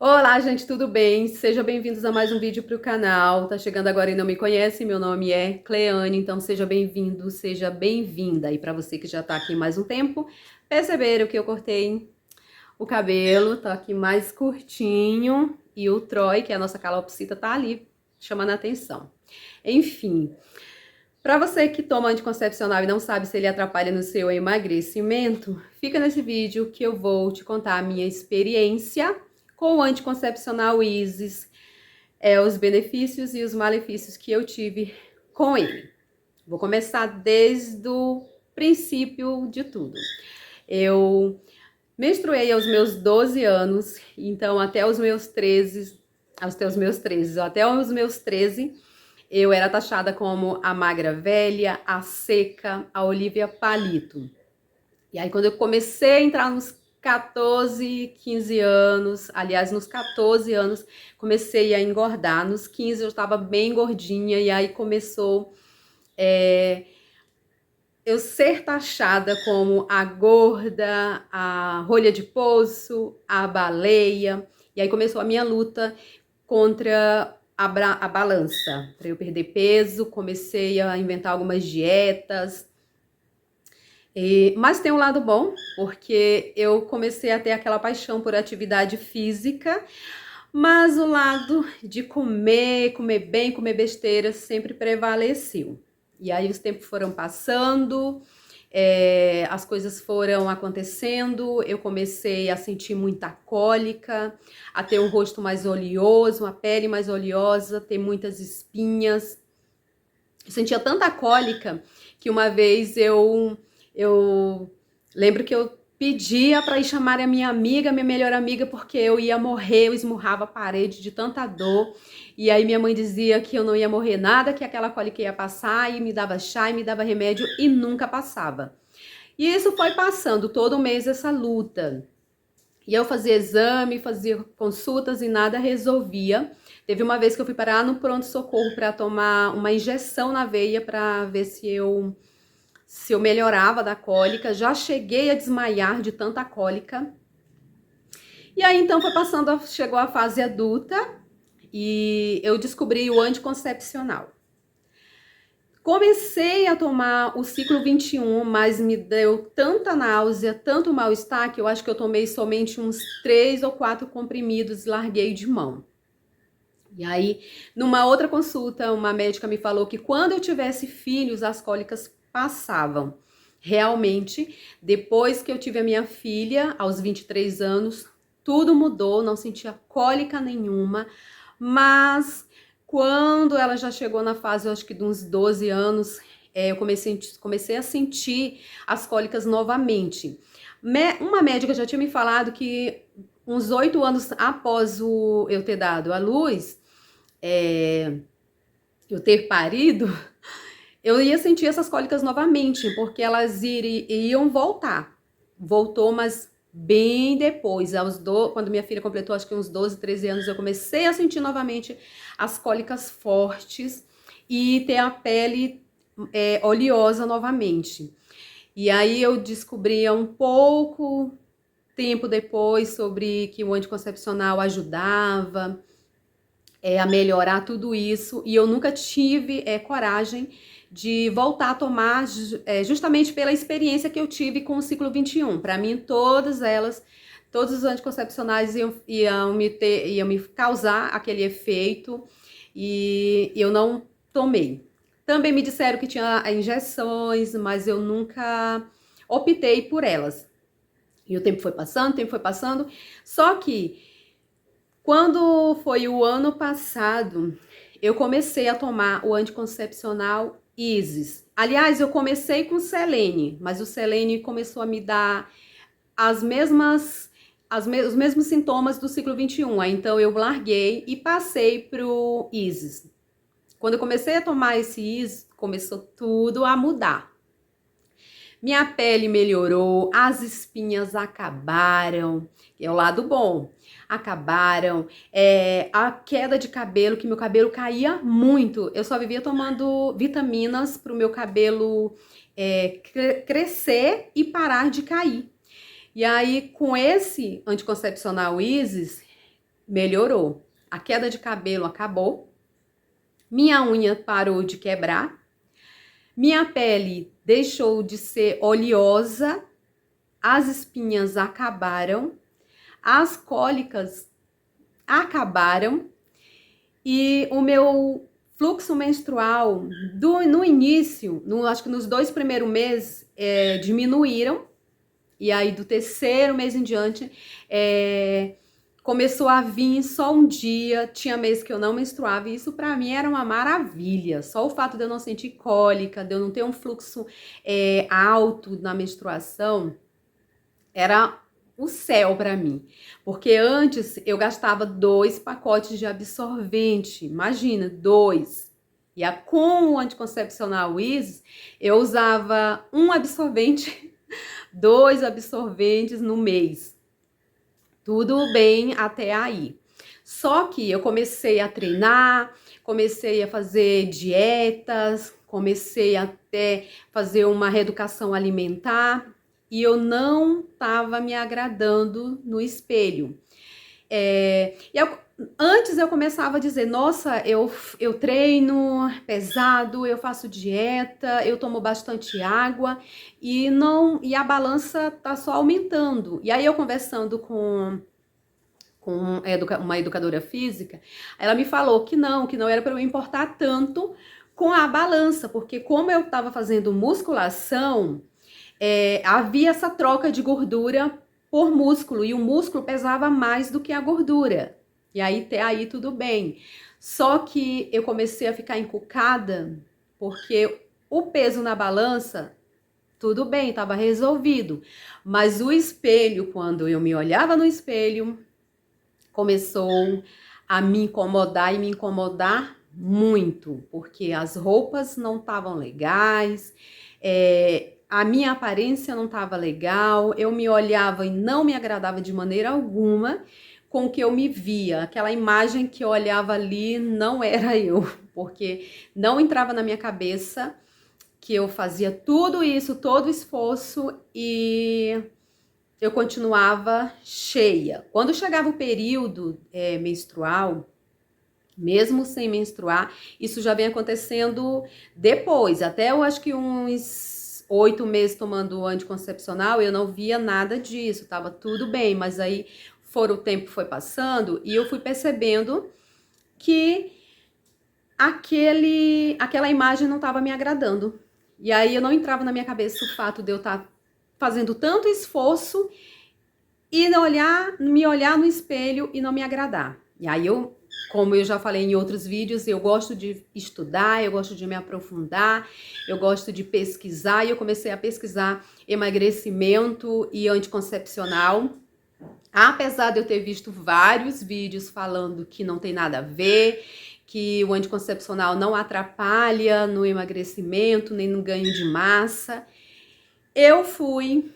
Olá, gente, tudo bem? Sejam bem-vindos a mais um vídeo para o canal. Tá chegando agora e não me conhece, meu nome é Cleane, então seja bem-vindo, seja bem-vinda. E para você que já tá aqui mais um tempo, perceberam que eu cortei o cabelo, tá aqui mais curtinho e o Troy, que é a nossa calopsita, tá ali chamando a atenção. Enfim, para você que toma anticoncepcional e não sabe se ele atrapalha no seu emagrecimento, fica nesse vídeo que eu vou te contar a minha experiência com o anticoncepcional Isis, os benefícios e os malefícios que eu tive com ele. Vou começar desde o princípio de tudo. Eu menstruei aos meus 12 anos, então até os meus 13, até os meus 13, eu era taxada como a magra velha, a seca, a Olivia Palito. E aí quando eu comecei a entrar nos 14, 15 anos, aliás, nos 14 anos, comecei a engordar. Nos 15 eu estava bem gordinha e aí começou eu ser taxada como a gorda, a rolha de poço, a baleia. E aí começou a minha luta contra a balança, para eu perder peso. Comecei a inventar algumas dietas. Mas tem um lado bom, porque eu comecei a ter aquela paixão por atividade física, mas o lado de comer bem, comer besteira sempre prevaleceu. E aí os tempos foram passando, as coisas foram acontecendo, eu comecei a sentir muita cólica, a ter um rosto mais oleoso, uma pele mais oleosa, ter muitas espinhas. Eu sentia tanta cólica que uma vez eu lembro que eu pedia para ir chamar a minha amiga, minha melhor amiga, porque eu ia morrer, eu esmurrava a parede de tanta dor. E aí minha mãe dizia que eu não ia morrer nada, que aquela cólica ia passar, e me dava chá, e me dava remédio, e nunca passava. E isso foi passando todo mês essa luta. E eu fazia exame, fazia consultas e nada resolvia. Teve uma vez que eu fui parar no pronto-socorro para tomar uma injeção na veia para ver se eu melhorava da cólica. Já cheguei a desmaiar de tanta cólica. E aí então chegou a fase adulta e eu descobri o anticoncepcional. Comecei a tomar o ciclo 21, mas me deu tanta náusea, tanto mal-estar, que eu acho que eu tomei somente uns 3 ou 4 comprimidos e larguei de mão. E aí, numa outra consulta, uma médica me falou que quando eu tivesse filhos, as cólicas passavam. Realmente, depois que eu tive a minha filha, aos 23 anos, tudo mudou, não sentia cólica nenhuma, mas quando ela já chegou na fase, eu acho que de uns 12 anos, eu comecei a sentir as cólicas novamente. Uma médica já tinha me falado que uns 8 anos após eu ter dado à luz, eu ter parido, eu ia sentir essas cólicas novamente, porque elas iam voltar. Voltou, mas bem depois, quando minha filha completou acho que uns 12, 13 anos, eu comecei a sentir novamente as cólicas fortes e ter a pele oleosa novamente. E aí eu descobri um pouco tempo depois sobre que o anticoncepcional ajudava a melhorar tudo isso, e eu nunca tive coragem de voltar a tomar, justamente pela experiência que eu tive com o ciclo 21. Para mim, todos os anticoncepcionais iam me causar aquele efeito, e eu não tomei. Também me disseram que tinha injeções, mas eu nunca optei por elas. E o tempo foi passando, só que quando foi o ano passado, eu comecei a tomar o anticoncepcional Isis. Aliás, eu comecei com Selene, mas o Selene começou a me dar os mesmos sintomas do ciclo 21. Aí, então eu larguei e passei pro Isis. Quando eu comecei a tomar esse Isis, começou tudo a mudar. Minha pele melhorou, as espinhas acabaram, é o lado bom. Acabaram, a queda de cabelo, que meu cabelo caía muito. Eu só vivia tomando vitaminas para o meu cabelo crescer e parar de cair. E aí, com esse anticoncepcional Isis, melhorou. A queda de cabelo acabou, minha unha parou de quebrar, minha pele deixou de ser oleosa, as espinhas acabaram, as cólicas acabaram e o meu fluxo menstrual no início, acho que nos 2 primeiros meses, diminuíram. E aí do terceiro mês em diante, começou a vir só um dia, tinha mês que eu não menstruava, e isso pra mim era uma maravilha. Só o fato de eu não sentir cólica, de eu não ter um fluxo alto na menstruação, era o céu pra mim. Porque antes eu gastava 2 pacotes de absorvente, imagina, 2. E com o anticoncepcional Isis, eu usava um absorvente, 2 absorventes no mês. Tudo bem até aí. Só que eu comecei a treinar, comecei a fazer dietas, comecei até fazer uma reeducação alimentar e eu não estava me agradando no espelho. Antes eu começava a dizer, nossa, eu treino pesado, eu faço dieta, eu tomo bastante água e a balança tá só aumentando. E aí eu conversando com uma educadora física, ela me falou que não era para eu importar tanto com a balança, porque como eu estava fazendo musculação, havia essa troca de gordura por músculo, e o músculo pesava mais do que a gordura. E aí, até aí tudo bem. Só que eu comecei a ficar encucada, porque o peso na balança, tudo bem, estava resolvido. Mas o espelho, quando eu me olhava no espelho, começou a me incomodar e me incomodar muito, porque as roupas não estavam legais, a minha aparência não estava legal, eu me olhava e não me agradava de maneira alguma com o que eu me via. Aquela imagem que eu olhava ali não era eu, porque não entrava na minha cabeça que eu fazia tudo isso, todo esforço e eu continuava cheia. Quando chegava o período menstrual, mesmo sem menstruar, isso já vem acontecendo depois. Até eu acho que uns 8 meses tomando anticoncepcional, eu não via nada disso, tava tudo bem. Mas aí o tempo foi passando e eu fui percebendo que aquela imagem não estava me agradando. E aí eu não entrava na minha cabeça o fato de eu estar fazendo tanto esforço e me olhar no espelho e não me agradar. E aí como eu já falei em outros vídeos, eu gosto de estudar, eu gosto de me aprofundar, eu gosto de pesquisar, e eu comecei a pesquisar emagrecimento e anticoncepcional. Apesar de eu ter visto vários vídeos falando que não tem nada a ver, que o anticoncepcional não atrapalha no emagrecimento, nem no ganho de massa, eu fui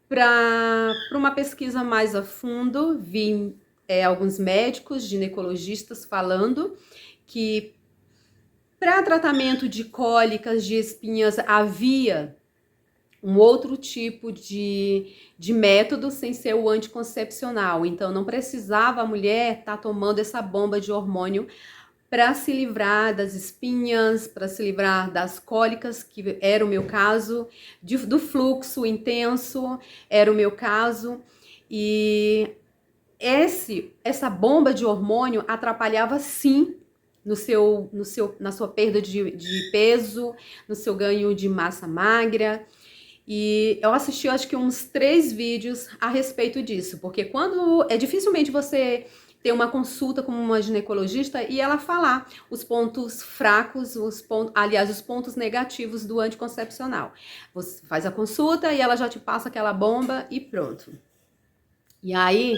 para uma pesquisa mais a fundo, vi alguns médicos, ginecologistas falando que para tratamento de cólicas, de espinhas, havia um outro tipo de método sem ser o anticoncepcional. Então, não precisava a mulher estar tomando essa bomba de hormônio para se livrar das espinhas, para se livrar das cólicas, que era o meu caso, do fluxo intenso, era o meu caso. E essa bomba de hormônio atrapalhava sim na sua perda de peso, no seu ganho de massa magra. E eu assisti, acho que uns 3 vídeos a respeito disso, porque dificilmente você ter uma consulta com uma ginecologista e ela falar os pontos fracos, os pontos negativos do anticoncepcional. Você faz a consulta e ela já te passa aquela bomba e pronto. E aí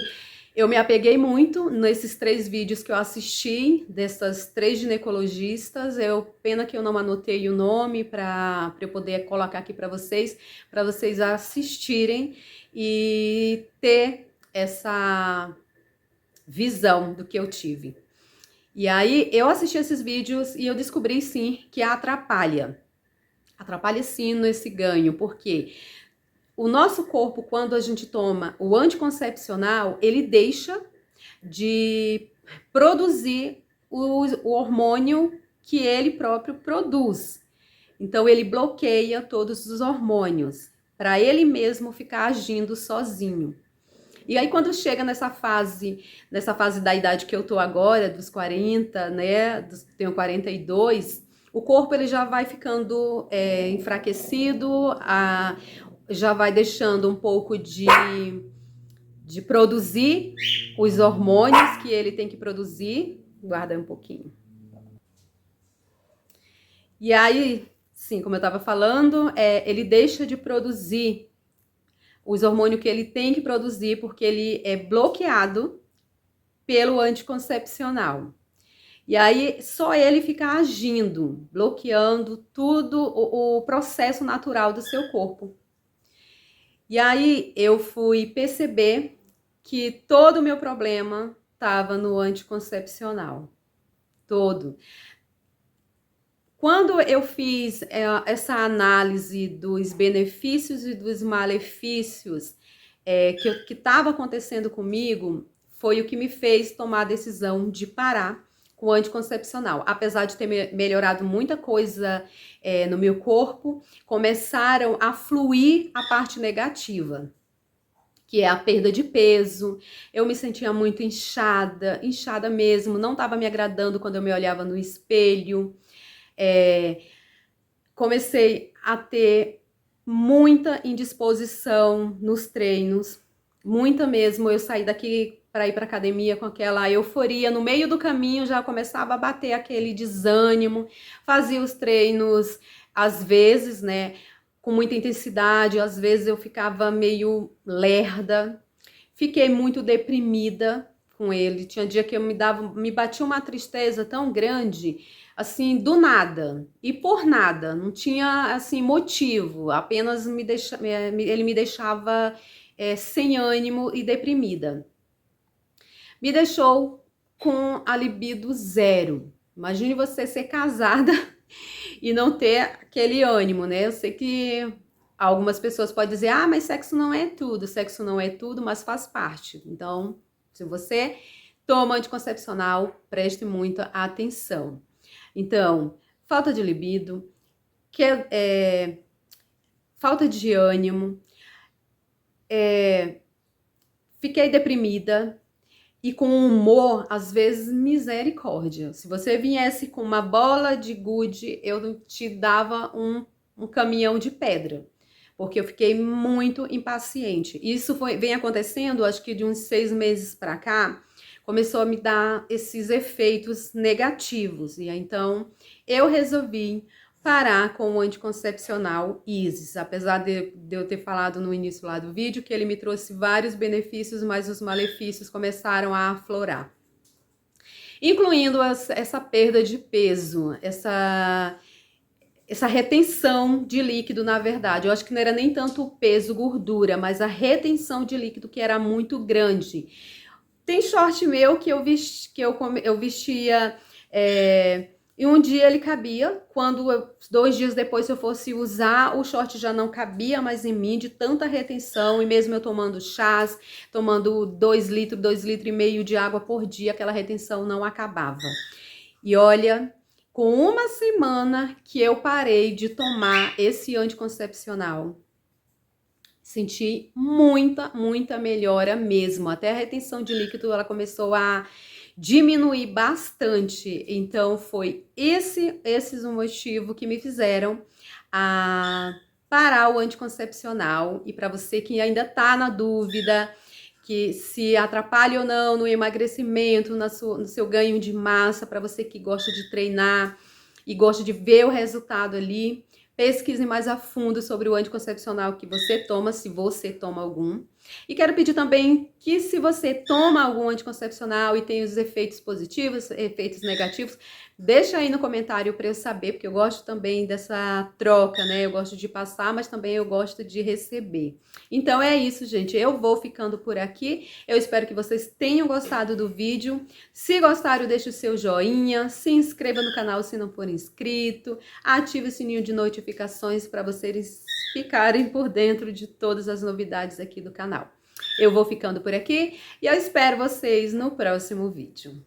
eu me apeguei muito nesses 3 vídeos que eu assisti, dessas 3 ginecologistas. Pena que eu não anotei o nome para eu poder colocar aqui para vocês assistirem e ter essa visão do que eu tive. E aí eu assisti esses vídeos e eu descobri sim que atrapalha sim nesse ganho, porque o nosso corpo, quando a gente toma o anticoncepcional, ele deixa de produzir o hormônio que ele próprio produz. Então ele bloqueia todos os hormônios para ele mesmo ficar agindo sozinho. E aí quando chega nessa fase da idade que eu tô agora, dos 40, né, tenho 42, o corpo ele já vai ficando enfraquecido, já vai deixando um pouco de produzir os hormônios que ele tem que produzir. Guarda aí um pouquinho. E aí, sim, como eu estava falando, ele deixa de produzir os hormônios que ele tem que produzir porque ele é bloqueado pelo anticoncepcional. E aí só ele fica agindo, bloqueando tudo o processo natural do seu corpo. E aí eu fui perceber que todo o meu problema estava no anticoncepcional. Todo. Quando eu fiz essa análise dos benefícios e dos malefícios que estava acontecendo comigo, foi o que me fez tomar a decisão de parar com o anticoncepcional. Apesar de ter melhorado muita coisa no meu corpo, começaram a fluir a parte negativa, que é a perda de peso. Eu me sentia muito inchada mesmo, não estava me agradando quando eu me olhava no espelho. Comecei a ter muita indisposição nos treinos, muita mesmo. Eu saí daqui para ir para academia com aquela euforia, no meio do caminho já começava a bater aquele desânimo, fazia os treinos às vezes, né, com muita intensidade, às vezes eu ficava meio lerda, fiquei muito deprimida com ele. Tinha dia que me batia uma tristeza tão grande, assim, do nada e por nada, não tinha assim motivo, apenas ele me deixava sem ânimo e deprimida. Me deixou com a libido zero. Imagine você ser casada e não ter aquele ânimo, né? Eu sei que algumas pessoas podem dizer, ah, mas sexo não é tudo, mas faz parte. Então, se você toma anticoncepcional, preste muita atenção. Então, falta de libido, falta de ânimo, fiquei deprimida e com humor, às vezes, misericórdia. Se você viesse com uma bola de gude, eu te dava um caminhão de pedra, porque eu fiquei muito impaciente. Isso vem acontecendo, acho que de uns 6 meses para cá, começou a me dar esses efeitos negativos. E aí, então, eu resolvi parar com o anticoncepcional Isis. Apesar de eu ter falado no início lá do vídeo que ele me trouxe vários benefícios, mas os malefícios começaram a aflorar. Incluindo essa perda de peso, essa retenção de líquido, na verdade. Eu acho que não era nem tanto o peso, gordura, mas a retenção de líquido que era muito grande. Tem short meu que eu vestia e um dia ele cabia, quando 2 dias depois, se eu fosse usar, o short já não cabia mais em mim, de tanta retenção, e mesmo eu tomando chás, tomando 2 litros, 2,5 litros de água por dia, aquela retenção não acabava. E olha, com 1 semana que eu parei de tomar esse anticoncepcional, senti muita melhora mesmo. Até a retenção de líquido, ela começou a diminuir bastante. Então, foi esses o motivo que me fizeram a parar o anticoncepcional. E para você que ainda tá na dúvida, que se atrapalha ou não no emagrecimento, no seu ganho de massa, para você que gosta de treinar e gosta de ver o resultado ali, pesquise mais a fundo sobre o anticoncepcional que você toma, se você toma algum. E quero pedir também que, se você toma algum anticoncepcional e tem os efeitos positivos, efeitos negativos, deixa aí no comentário para eu saber, porque eu gosto também dessa troca, né? Eu gosto de passar, mas também eu gosto de receber. Então é isso, gente. Eu vou ficando por aqui. Eu espero que vocês tenham gostado do vídeo. Se gostaram, deixe o seu joinha, se inscreva no canal se não for inscrito, ative o sininho de notificações para vocês ficarem por dentro de todas as novidades aqui do canal. Eu vou ficando por aqui e eu espero vocês no próximo vídeo.